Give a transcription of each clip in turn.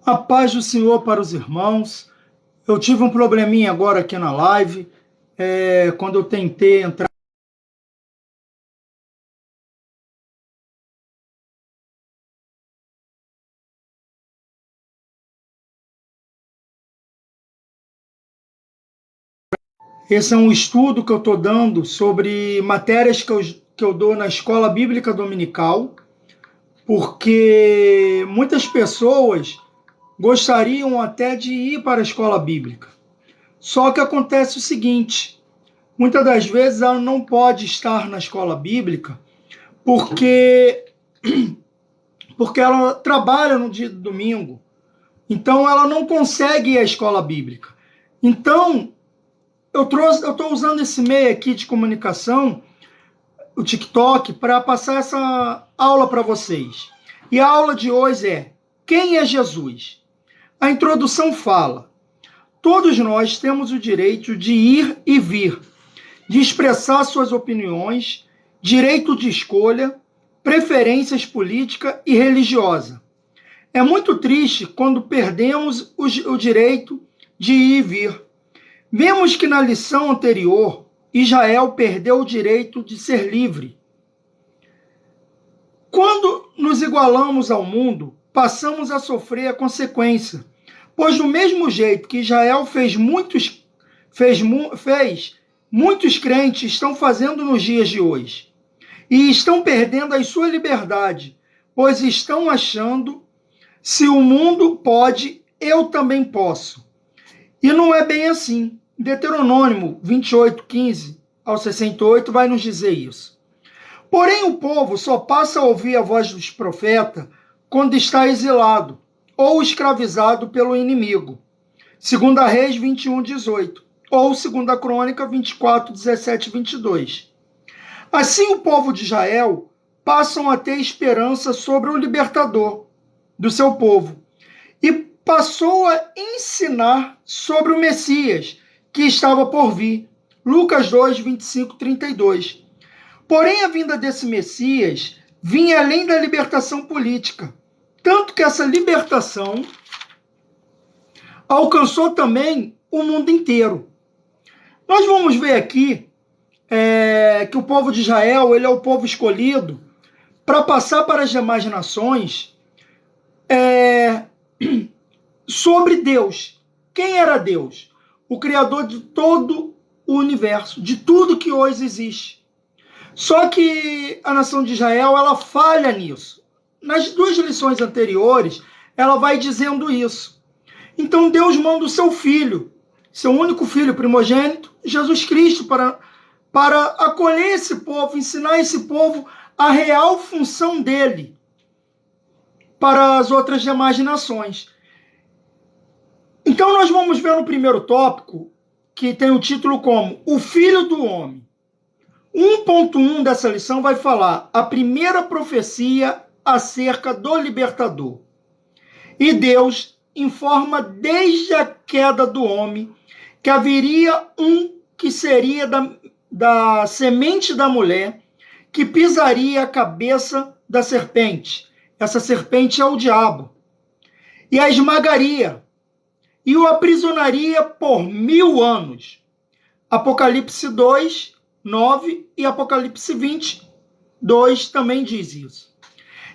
A paz do Senhor para os irmãos. Eu tive um probleminha agora aqui na live, quando eu tentei entrar. Esse é um estudo que eu estou dando sobre matérias que eu dou na Escola Bíblica Dominical, porque muitas pessoas gostariam até de ir para a escola bíblica. Só que acontece o seguinte: muitas das vezes ela não pode estar na escola bíblica porque ela trabalha no dia do domingo. Então ela não consegue ir à escola bíblica. Então eu estou usando esse meio aqui de comunicação, o TikTok, para passar essa aula para vocês. E a aula de hoje é: quem é Jesus? A introdução fala: todos nós temos o direito de ir e vir, de expressar suas opiniões, direito de escolha, preferências política e religiosa. É muito triste quando perdemos o direito de ir e vir. Vemos que na lição anterior, Israel perdeu o direito de ser livre. Quando nos igualamos ao mundo, passamos a sofrer a consequência, pois do mesmo jeito que Israel fez, muitos crentes estão fazendo nos dias de hoje. E estão perdendo a sua liberdade, pois estão achando: se o mundo pode, eu também posso. E não é bem assim. Deuteronômio 28, 15 ao 68 vai nos dizer isso. Porém, o povo só passa a ouvir a voz dos profetas quando está exilado ou escravizado pelo inimigo. 2 Reis 21, 18. Ou 2 Crônica 24, 17 e 22. Assim, o povo de Israel passam a ter esperança sobre o libertador do seu povo e passou a ensinar sobre o Messias que estava por vir. Lucas 2, 25, 32. Porém, a vinda desse Messias vinha além da libertação política, tanto que essa libertação alcançou também o mundo inteiro. Nós vamos ver aqui que o povo de Israel ele é o povo escolhido para passar para as demais nações sobre Deus. Quem era Deus? O Criador de todo o universo, de tudo que hoje existe. Só que a nação de Israel ela falha nisso. Nas duas lições anteriores, ela vai dizendo isso. Então Deus manda o seu filho, seu único filho primogênito, Jesus Cristo, para acolher esse povo, ensinar esse povo a real função dele para as outras demais nações. Então nós vamos ver no primeiro tópico, que tem o título como O Filho do Homem. 1.1 dessa lição vai falar a primeira profecia acerca do libertador. E Deus informa desde a queda do homem que haveria um que seria da semente da mulher, que pisaria a cabeça da serpente. Essa serpente é o diabo. E a esmagaria. E o aprisionaria por 1000 anos. Apocalipse 2, 9 e Apocalipse 20, 2 também diz isso.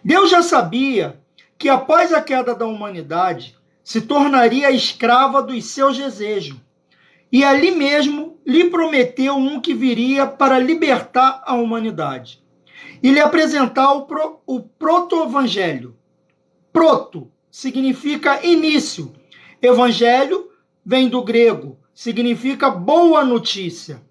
Deus já sabia que após a queda da humanidade, se tornaria escrava dos seus desejos. E ali mesmo lhe prometeu um que viria para libertar a humanidade. E lhe apresentar o proto-evangelho. Proto significa início. Evangelho vem do grego, significa boa notícia.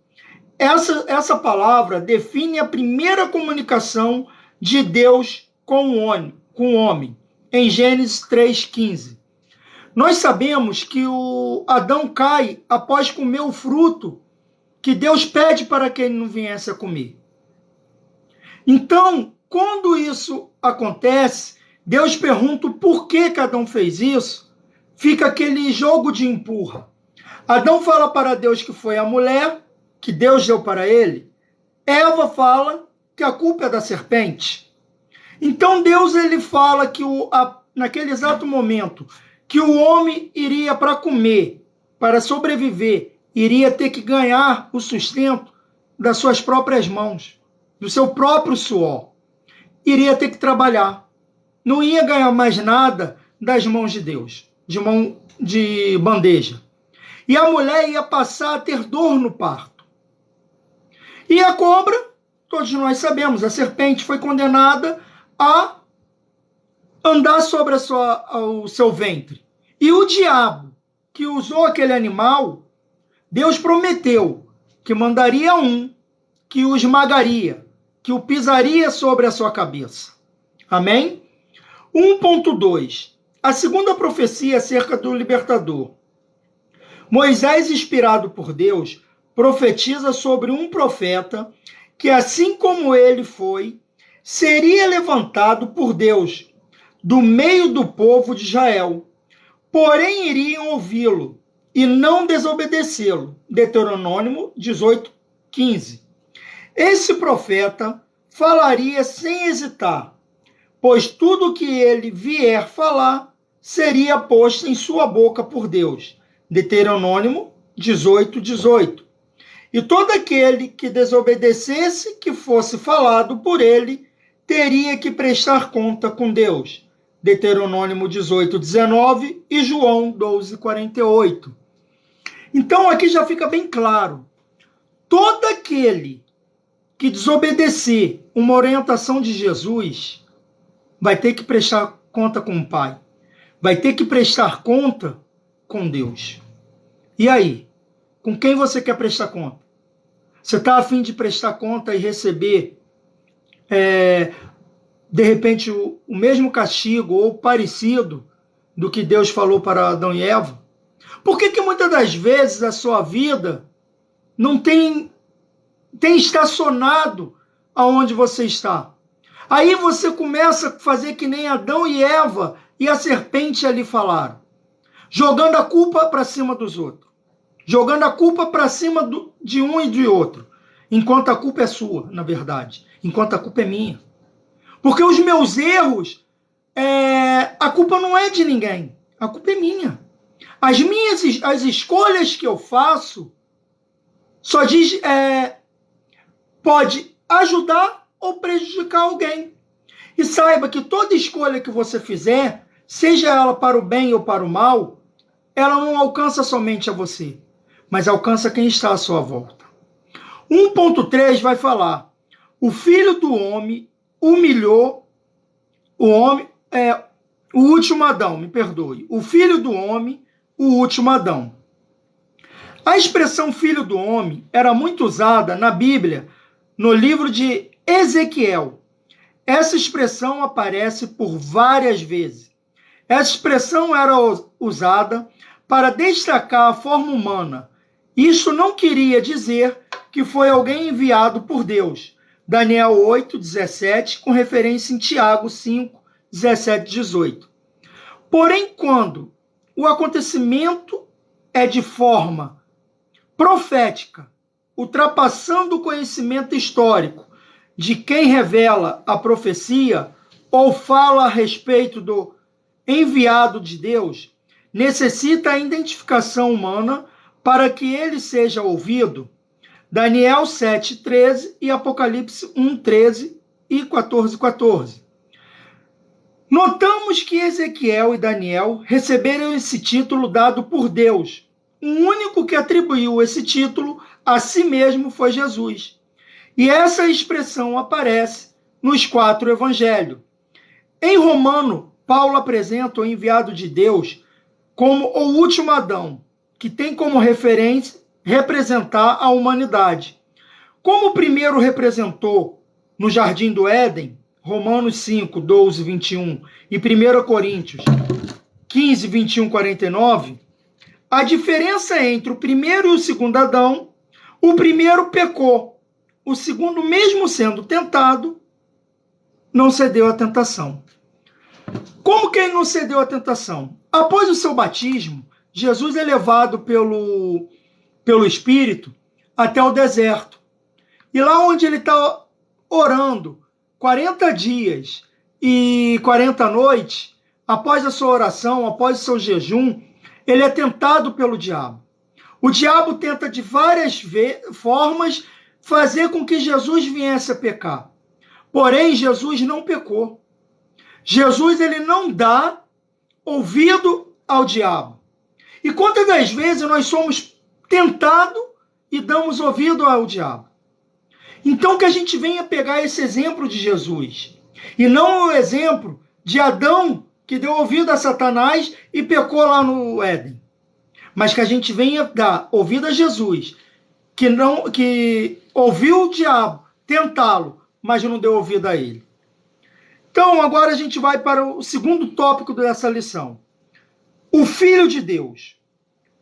Essa palavra define a primeira comunicação de Deus com o homem, em Gênesis 3,15. Nós sabemos que o Adão cai após comer o fruto que Deus pede para que ele não viesse a comer. Então, quando isso acontece, Deus pergunta por que Adão fez isso. Fica aquele jogo de empurra. Adão fala para Deus que foi a mulher que Deus deu para ele. Eva fala que a culpa é da serpente. Então Deus ele fala que naquele exato momento que o homem iria para comer, para sobreviver, iria ter que ganhar o sustento das suas próprias mãos, do seu próprio suor. Iria ter que trabalhar. Não ia ganhar mais nada das mãos de Deus, de mão de bandeja. E a mulher ia passar a ter dor no parto. E a cobra, todos nós sabemos, a serpente foi condenada a andar sobre o seu ventre. E o diabo, que usou aquele animal, Deus prometeu que mandaria um que o esmagaria, que o pisaria sobre a sua cabeça. Amém? 1.2. A segunda profecia acerca do libertador. Moisés, inspirado por Deus, profetiza sobre um profeta que, assim como ele foi, seria levantado por Deus do meio do povo de Israel. Porém, iriam ouvi-lo e não desobedecê-lo. Deuteronômio 18:15. Esse profeta falaria sem hesitar, pois tudo que ele vier falar seria posto em sua boca por Deus. Deuteronômio 18:18. E todo aquele que desobedecesse que fosse falado por ele teria que prestar conta com Deus. Deuteronômio 18:19 e João 12:48. Então aqui já fica bem claro. Todo aquele que desobedecer uma orientação de Jesus vai ter que prestar conta com o Pai. Vai ter que prestar conta com Deus. E aí? Com quem você quer prestar conta? Você está a fim de prestar conta e receber, de repente, o mesmo castigo ou parecido do que Deus falou para Adão e Eva? Por que muitas das vezes a sua vida não tem estacionado aonde você está? Aí você começa a fazer que nem Adão e Eva e a serpente ali falaram, jogando a culpa para cima dos outros, jogando a culpa para cima de um e de outro, enquanto a culpa é sua, na verdade, enquanto a culpa é minha. Porque os meus erros, a culpa não é de ninguém, a culpa é minha. As escolhas que eu faço só diz, pode ajudar ou prejudicar alguém. E saiba que toda escolha que você fizer, seja ela para o bem ou para o mal, ela não alcança somente a você, mas alcança quem está à sua volta. 1.3 vai falar, o filho do homem humilhou o homem, o último Adão, me perdoe, o filho do homem, o último Adão. A expressão filho do homem era muito usada na Bíblia, no livro de Ezequiel. Essa expressão aparece por várias vezes. Essa expressão era usada para destacar a forma humana. Isso não queria dizer que foi alguém enviado por Deus. Daniel 8:17, com referência em Tiago 5:17-18. Porém, quando o acontecimento é de forma profética, ultrapassando o conhecimento histórico de quem revela a profecia ou fala a respeito do enviado de Deus, necessita a identificação humana para que ele seja ouvido. Daniel 7:13 e Apocalipse 1:13 e 14:14. Notamos que Ezequiel e Daniel receberam esse título dado por Deus. O único que atribuiu esse título a si mesmo foi Jesus. E essa expressão aparece nos 4 evangelhos. Em Romano, Paulo apresenta o enviado de Deus como o último Adão, que tem como referência representar a humanidade. Como o primeiro representou no Jardim do Éden, Romanos 5:12-21 e 1 Coríntios 15:21-49, a diferença entre o primeiro e o segundo Adão, o primeiro pecou, o segundo, mesmo sendo tentado, não cedeu à tentação. Como que ele não cedeu à tentação? Após o seu batismo, Jesus é levado pelo Espírito até o deserto. E lá onde ele está orando 40 dias e 40 noites, após a sua oração, após o seu jejum, ele é tentado pelo diabo. O diabo tenta de várias formas fazer com que Jesus viesse a pecar. Porém, Jesus não pecou. Jesus, ele não dá ouvido ao diabo. E quantas das vezes nós somos tentados e damos ouvido ao diabo? Então que a gente venha pegar esse exemplo de Jesus, e não o exemplo de Adão, que deu ouvido a Satanás e pecou lá no Éden. Mas que a gente venha dar ouvido a Jesus, que ouviu o diabo tentá-lo, mas não deu ouvido a ele. Então, agora a gente vai para o segundo tópico dessa lição. O Filho de Deus.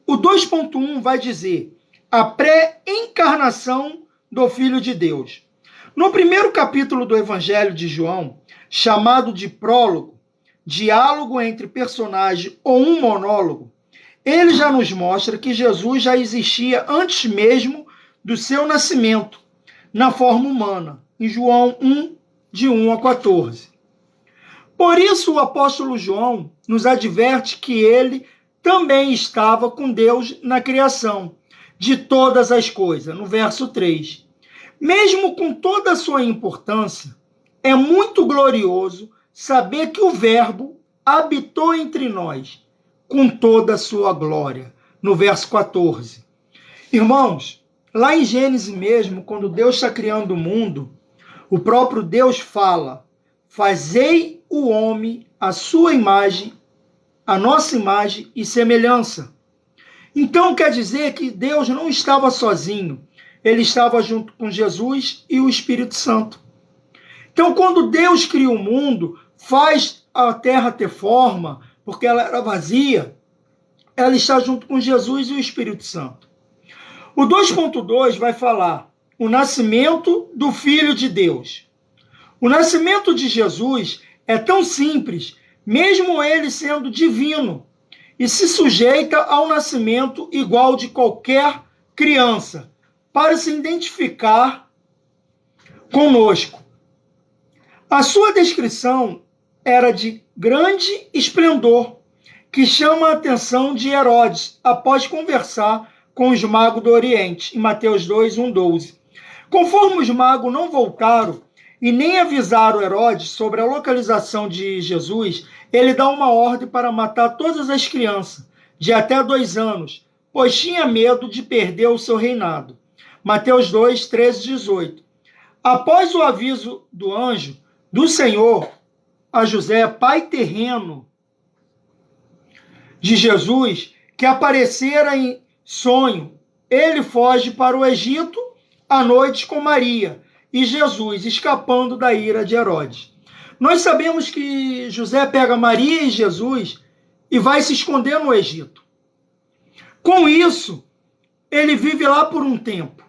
O 2.1 vai dizer a pré-encarnação do Filho de Deus. No primeiro capítulo do Evangelho de João, chamado de prólogo, diálogo entre personagem ou um monólogo, ele já nos mostra que Jesus já existia antes mesmo do seu nascimento, na forma humana, em João 1, de 1 a 14. Por isso o apóstolo João nos adverte que ele também estava com Deus na criação de todas as coisas, no verso 3. Mesmo com toda a sua importância, é muito glorioso saber que o Verbo habitou entre nós com toda a sua glória, no verso 14. Irmãos, lá em Gênesis mesmo, quando Deus está criando o mundo, o próprio Deus fala: fazei o homem à sua imagem, a nossa imagem e semelhança. Então quer dizer que Deus não estava sozinho, ele estava junto com Jesus e o Espírito Santo. Então quando Deus cria o mundo, faz a terra ter forma, porque ela era vazia, ela está junto com Jesus e o Espírito Santo. O 2.2 vai falar o nascimento do Filho de Deus. O nascimento de Jesus é tão simples, mesmo ele sendo divino, e se sujeita ao nascimento igual de qualquer criança, para se identificar conosco. A sua descrição era de grande esplendor, que chama a atenção de Herodes, após conversar com os magos do Oriente, em Mateus 2, 1, 12. Conforme os magos não voltaram e nem avisaram Herodes sobre a localização de Jesus, ele dá uma ordem para matar todas as crianças de até 2 anos, pois tinha medo de perder o seu reinado. Mateus 2, 13, 18. Após o aviso do anjo do Senhor a José, pai terreno de Jesus, que aparecera em sonho, ele foge para o Egito à noite com Maria e Jesus, escapando da ira de Herodes. Nós sabemos que José pega Maria e Jesus e vai se esconder no Egito. Com isso, ele vive lá por um tempo.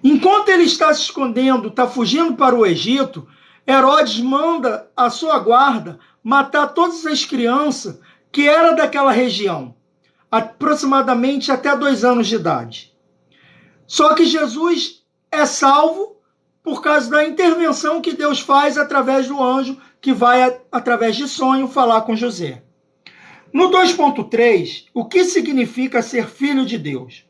Enquanto ele está se escondendo, está fugindo para o Egito, Herodes manda a sua guarda matar todas as crianças que eram daquela região, aproximadamente até 2 anos de idade. Só que Jesus é salvo por causa da intervenção que Deus faz através do anjo, que vai, através de sonho, falar com José. No 2.3, o que significa ser filho de Deus?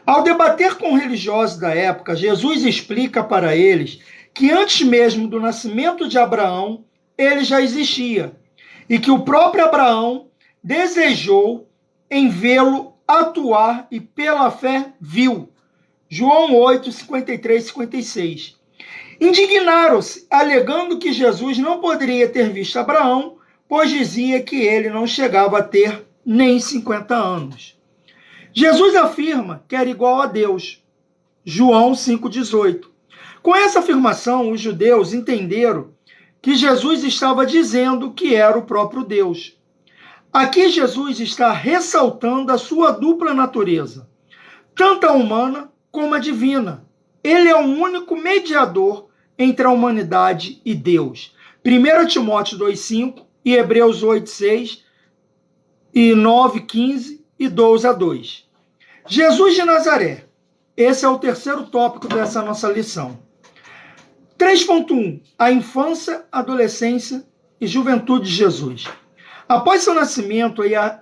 Ao debater com religiosos da época, Jesus explica para eles que antes mesmo do nascimento de Abraão, ele já existia, e que o próprio Abraão desejou em vê-lo atuar e pela fé viu. João 8, 53 e 56. Indignaram-se, alegando que Jesus não poderia ter visto Abraão, pois dizia que ele não chegava a ter nem 50 anos. Jesus afirma que era igual a Deus. João 5,18. Com essa afirmação, os judeus entenderam que Jesus estava dizendo que era o próprio Deus. Aqui Jesus está ressaltando a sua dupla natureza, tanto a humana como a divina. Ele é o único mediador entre a humanidade e Deus. 1 Timóteo 2,5 e Hebreus 8,6 e 9,15 e 12:2. Jesus de Nazaré. Esse é o terceiro tópico dessa nossa lição. 3.1. A infância, adolescência e juventude de Jesus. Após seu nascimento e a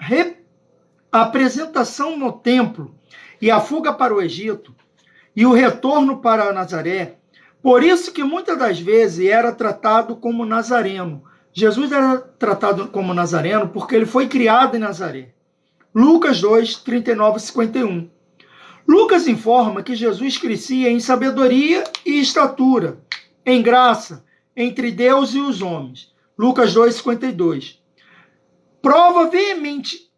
apresentação no templo e a fuga para o Egito e o retorno para Nazaré, por isso que muitas das vezes era tratado como nazareno. Jesus era tratado como nazareno porque ele foi criado em Nazaré. Lucas 2, 39 e 51. Lucas informa que Jesus crescia em sabedoria e estatura, em graça, entre Deus e os homens. Lucas 2, 52. Prova veemente,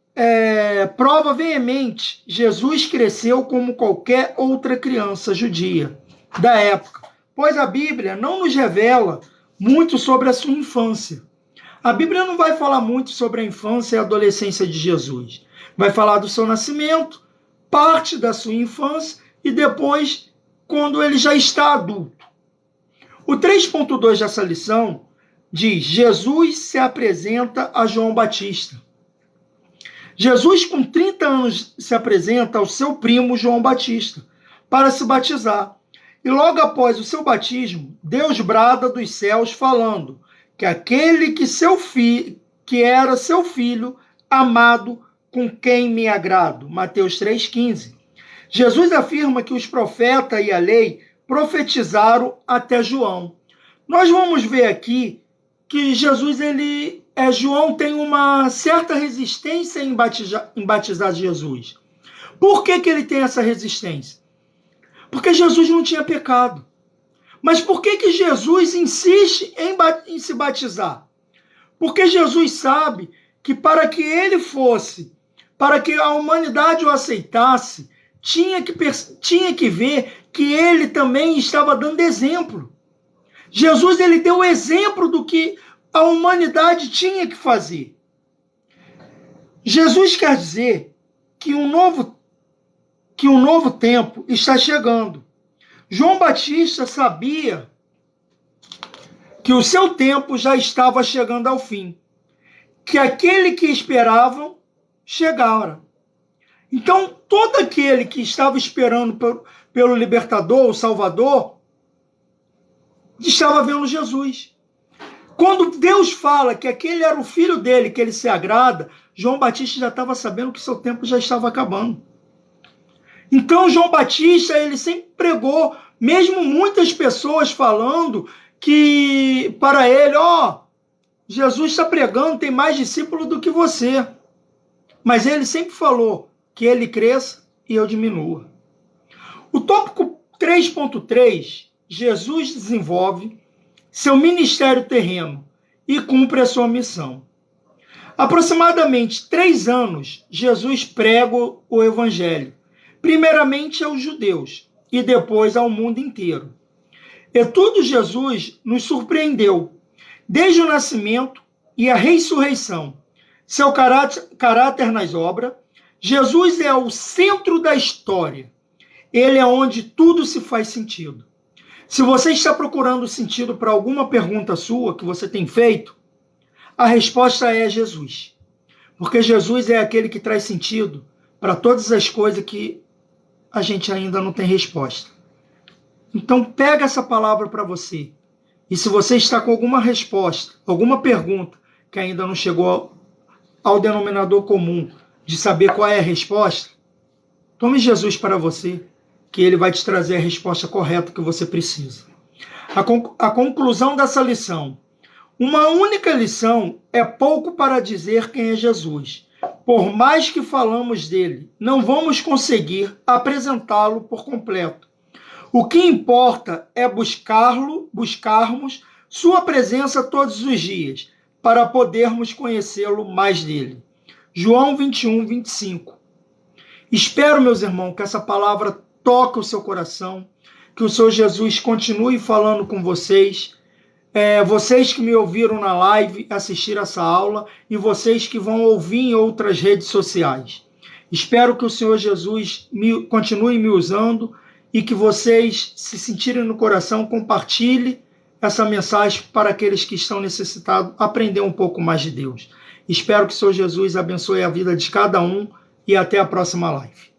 Jesus cresceu como qualquer outra criança judia da época, pois a Bíblia não nos revela muito sobre a sua infância. A Bíblia não vai falar muito sobre a infância e a adolescência de Jesus. Vai falar do seu nascimento, parte da sua infância e depois quando ele já está adulto. O 3.2 dessa lição diz: Jesus se apresenta a João Batista. Jesus, com 30 anos, se apresenta ao seu primo João Batista para se batizar. E logo após o seu batismo, Deus brada dos céus falando que aquele que era seu filho amado, com quem me agrado. Mateus 3,15. Jesus afirma que os profetas e a lei profetizaram até João. Nós vamos ver aqui que João tem uma certa resistência em batizar Jesus. Por que ele tem essa resistência? Porque Jesus não tinha pecado. Mas por que Jesus insiste em se batizar? Porque Jesus sabe que para que a humanidade o aceitasse, tinha que ver que ele também estava dando exemplo. Jesus ele deu o exemplo do que a humanidade tinha que fazer. Jesus quer dizer que um novo tempo está chegando. João Batista sabia que o seu tempo já estava chegando ao fim, que aquele que esperavam chegara. Então, todo aquele que estava esperando pelo libertador, o Salvador, estava vendo Jesus. Quando Deus fala que aquele era o filho dele, que ele se agrada, João Batista já estava sabendo que seu tempo já estava acabando. Então, João Batista, ele sempre pregou, mesmo muitas pessoas falando que para ele, Jesus está pregando, tem mais discípulo do que você. Mas ele sempre falou que ele cresça e eu diminua. O tópico 3.3, Jesus desenvolve seu ministério terreno e cumpre a sua missão. Aproximadamente 3 anos, Jesus prega o evangelho, primeiramente aos judeus e depois ao mundo inteiro. E tudo Jesus nos surpreendeu, desde o nascimento e a ressurreição. Seu caráter nas obras, Jesus é o centro da história. Ele é onde tudo se faz sentido. Se você está procurando sentido para alguma pergunta sua que você tem feito, a resposta é Jesus. Porque Jesus é aquele que traz sentido para todas as coisas que a gente ainda não tem resposta. Então pega essa palavra para você. E se você está com alguma resposta, alguma pergunta que ainda não chegou ao denominador comum de saber qual é a resposta, tome Jesus para você, que ele vai te trazer a resposta correta que você precisa. A conclusão dessa lição. Uma única lição é pouco para dizer quem é Jesus. Por mais que falamos dele, não vamos conseguir apresentá-lo por completo. O que importa é buscarmos sua presença todos os dias, para podermos conhecê-lo mais dele. João 21, 25. Espero, meus irmãos, que essa palavra toque o seu coração, que o Senhor Jesus continue falando com vocês, vocês que me ouviram na live, assistir essa aula, e vocês que vão ouvir em outras redes sociais. Espero que o Senhor Jesus continue me usando e que vocês se sentirem no coração, compartilhe essa mensagem para aqueles que estão necessitados aprender um pouco mais de Deus. Espero que o Senhor Jesus abençoe a vida de cada um e até a próxima live.